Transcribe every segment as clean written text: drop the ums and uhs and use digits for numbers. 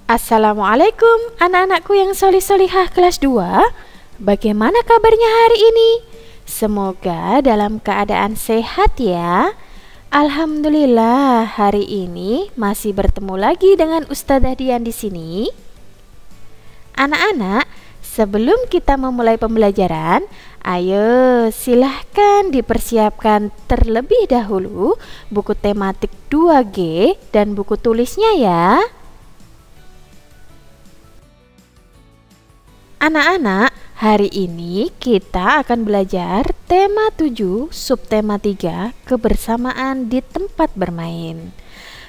Assalamualaikum anak-anakku yang solih-solihah kelas 2. Bagaimana kabarnya hari ini? Semoga dalam keadaan sehat ya. Alhamdulillah hari ini masih bertemu lagi dengan Ustadzah Dian di sini. Anak-anak, sebelum kita memulai pembelajaran, ayo silahkan dipersiapkan terlebih dahulu buku tematik 2G dan buku tulisnya ya. Anak-anak, hari ini kita akan belajar tema 7, subtema 3, kebersamaan di tempat bermain.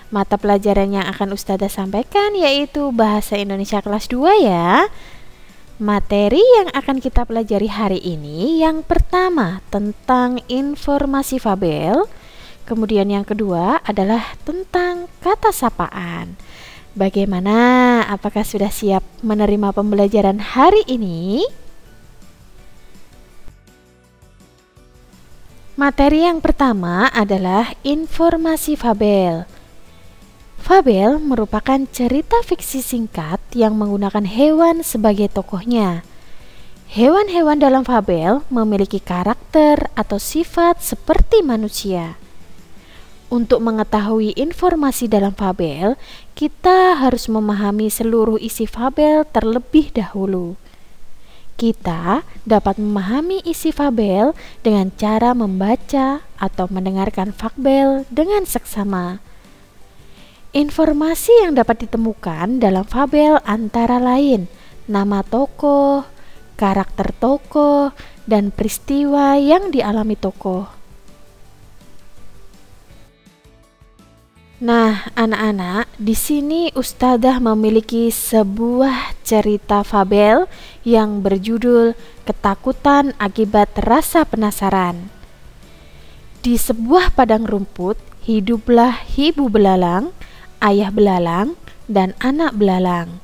Mata pelajaran yang akan Ustadzah sampaikan yaitu Bahasa Indonesia kelas 2 ya. Materi yang akan kita pelajari hari ini yang pertama tentang informasi fabel, kemudian yang kedua adalah tentang kata sapaan. Bagaimana? Apakah sudah siap menerima pembelajaran hari ini? Materi yang pertama adalah informasi fabel. Fabel merupakan cerita fiksi singkat yang menggunakan hewan sebagai tokohnya. Hewan-hewan dalam fabel memiliki karakter atau sifat seperti manusia. Untuk mengetahui informasi dalam fabel, kita harus memahami seluruh isi fabel terlebih dahulu. Kita dapat memahami isi fabel dengan cara membaca atau mendengarkan fabel dengan seksama. Informasi yang dapat ditemukan dalam fabel antara lain nama tokoh, karakter tokoh, dan peristiwa yang dialami tokoh. Nah, anak-anak, di sini Ustadzah memiliki sebuah cerita fabel yang berjudul Ketakutan Akibat Rasa Penasaran. Di sebuah padang rumput, hiduplah ibu belalang, ayah belalang, dan anak belalang.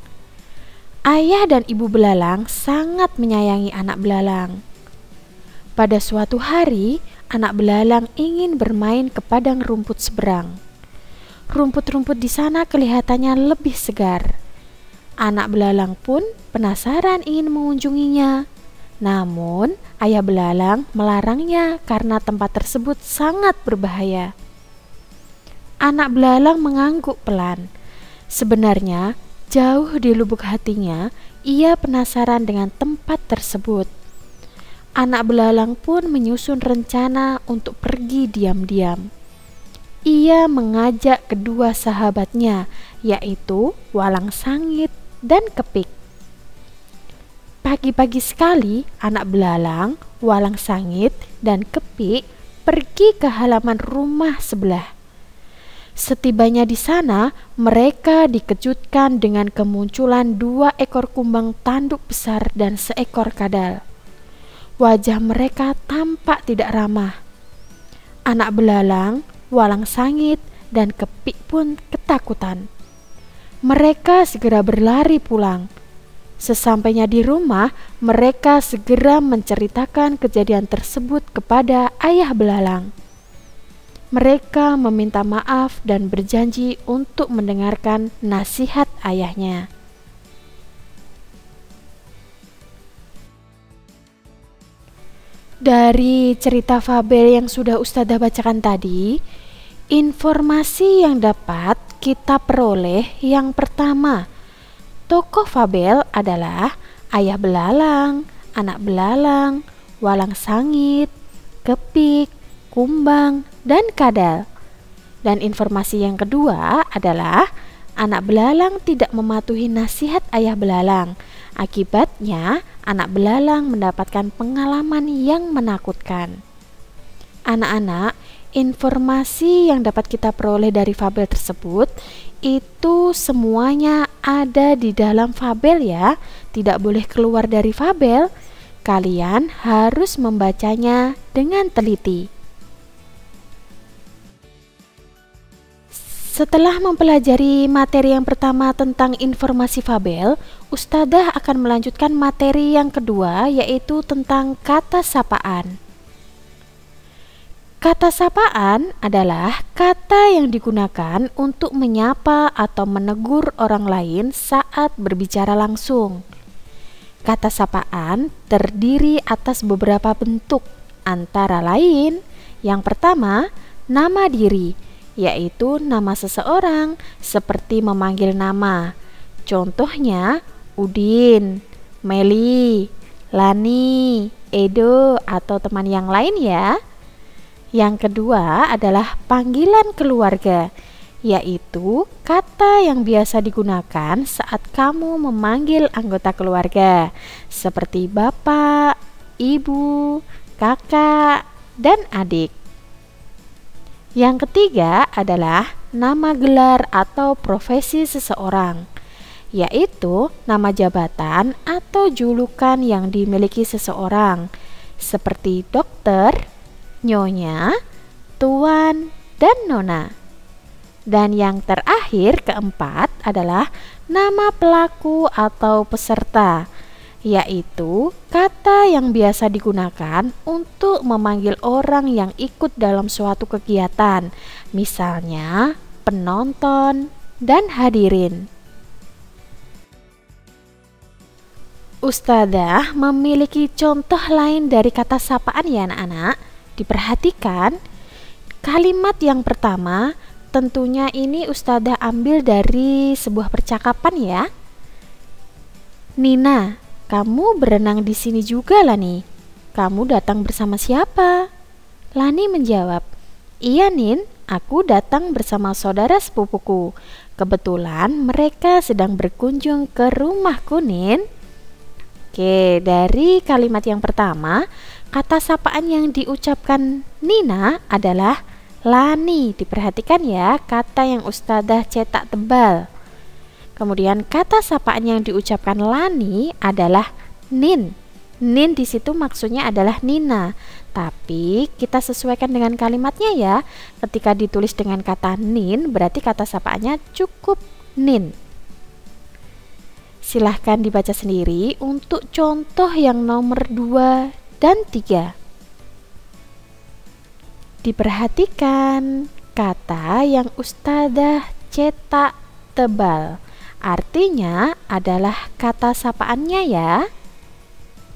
Ayah dan ibu belalang sangat menyayangi anak belalang. Pada suatu hari, anak belalang ingin bermain ke padang rumput seberang. Rumput-rumput di sana kelihatannya lebih segar. Anak belalang pun penasaran ingin mengunjunginya. Namun, ayah belalang melarangnya karena tempat tersebut sangat berbahaya. Anak belalang mengangguk pelan. Sebenarnya, jauh di lubuk hatinya, ia penasaran dengan tempat tersebut. Anak belalang pun menyusun rencana untuk pergi diam-diam. Ia mengajak kedua sahabatnya, yaitu Walang Sangit dan Kepik. Pagi-pagi sekali, anak belalang, Walang Sangit, dan Kepik pergi ke halaman rumah sebelah. Setibanya di sana, mereka dikejutkan dengan kemunculan 2 ekor kumbang tanduk besar dan seekor kadal. Wajah mereka tampak tidak ramah. Anak belalang, Walang Sangit, dan Kepik pun ketakutan. Mereka segera berlari pulang. Sesampainya di rumah, mereka segera menceritakan kejadian tersebut kepada ayah belalang. Mereka meminta maaf dan berjanji untuk mendengarkan nasihat ayahnya. Dari cerita fabel yang sudah Ustadzah bacakan tadi, informasi yang dapat kita peroleh yang pertama, tokoh fabel adalah ayah belalang, anak belalang, Walang Sangit, Kepik, kumbang, dan kadal. Dan informasi yang kedua adalah anak belalang tidak mematuhi nasihat ayah belalang. Akibatnya, anak belalang mendapatkan pengalaman yang menakutkan. Anak-anak, informasi yang dapat kita peroleh dari fabel tersebut itu semuanya ada di dalam fabel ya. Tidak boleh keluar dari fabel. Kalian harus membacanya dengan teliti. Setelah mempelajari materi yang pertama tentang informasi fabel, Ustadzah akan melanjutkan materi yang kedua yaitu tentang kata sapaan. Kata sapaan adalah kata yang digunakan untuk menyapa atau menegur orang lain saat berbicara langsung. Kata sapaan terdiri atas beberapa bentuk, antara lain yang pertama, nama diri, yaitu nama seseorang seperti memanggil nama. Contohnya Udin, Meli, Lani, Edo, atau teman yang lain ya. Yang kedua adalah panggilan keluarga, yaitu kata yang biasa digunakan saat kamu memanggil anggota keluarga, seperti bapak, ibu, kakak, dan adik. Yang ketiga adalah nama gelar atau profesi seseorang, yaitu nama jabatan atau julukan yang dimiliki seseorang, seperti dokter, nyonya, tuan, dan nona. Dan yang terakhir, keempat, adalah nama pelaku atau peserta, yaitu kata yang biasa digunakan untuk memanggil orang yang ikut dalam suatu kegiatan, misalnya penonton dan hadirin. Ustadzah memiliki contoh lain dari kata sapaan ya anak-anak. Diperhatikan, kalimat yang pertama tentunya ini Ustadzah ambil dari sebuah percakapan ya. Nina, kamu berenang di sini juga Lani. Kamu datang bersama siapa? Lani menjawab, iya Nin, aku datang bersama saudara sepupuku. Kebetulan mereka sedang berkunjung ke rumahku Nin. Oke, dari kalimat yang pertama, kata sapaan yang diucapkan Nina adalah Lani. Diperhatikan ya, kata yang Ustadzah cetak tebal. Kemudian kata sapaan yang diucapkan Lani adalah Nin. Nin di situ maksudnya adalah Nina. Tapi kita sesuaikan dengan kalimatnya ya. Ketika ditulis dengan kata Nin, berarti kata sapaannya cukup Nin. Silahkan dibaca sendiri untuk contoh yang nomor 2 dan 3. Diperhatikan kata yang Ustadzah cetak tebal, artinya adalah kata sapaannya ya.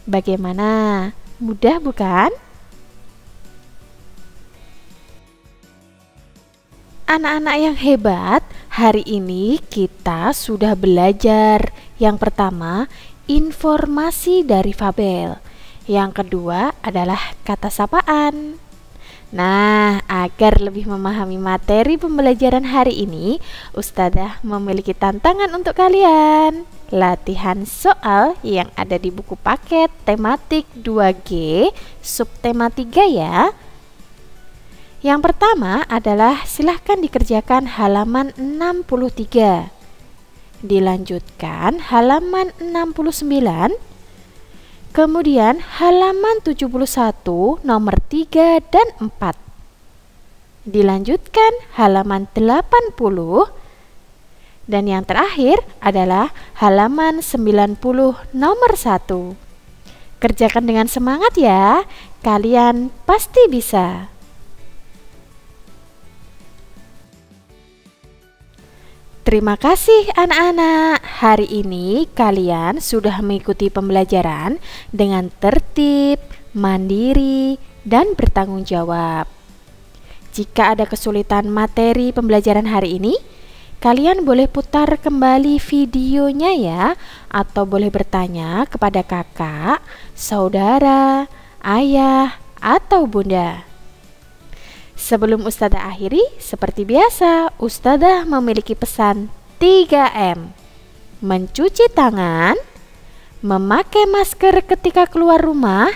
Bagaimana? Mudah bukan? Anak-anak yang hebat, hari ini kita sudah belajar yang pertama, informasi dari fabel. Yang kedua adalah kata sapaan. Nah, agar lebih memahami materi pembelajaran hari ini, Ustadzah memiliki tantangan untuk kalian. Latihan soal yang ada di buku paket tematik 2G, subtema 3 ya. Yang pertama adalah silahkan dikerjakan halaman 63. Dilanjutkan halaman 69. Kemudian halaman 71 nomor 3 dan 4. Dilanjutkan halaman 80. Dan yang terakhir adalah halaman 90 nomor 1. Kerjakan dengan semangat ya, kalian pasti bisa. Terima kasih anak-anak. Hari ini kalian sudah mengikuti pembelajaran dengan tertib, mandiri, dan bertanggung jawab. Jika ada kesulitan materi pembelajaran hari ini, kalian boleh putar kembali videonya ya, atau boleh bertanya kepada kakak, saudara, ayah, atau bunda. Sebelum Ustadzah akhiri, seperti biasa, Ustadzah memiliki pesan 3M. Mencuci tangan, memakai masker ketika keluar rumah,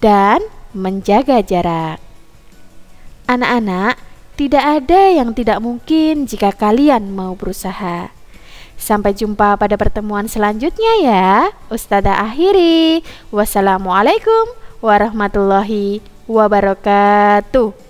dan menjaga jarak. Anak-anak, tidak ada yang tidak mungkin jika kalian mau berusaha. Sampai jumpa pada pertemuan selanjutnya ya. Ustadzah akhiri. Wassalamualaikum warahmatullahi wabarakatuh.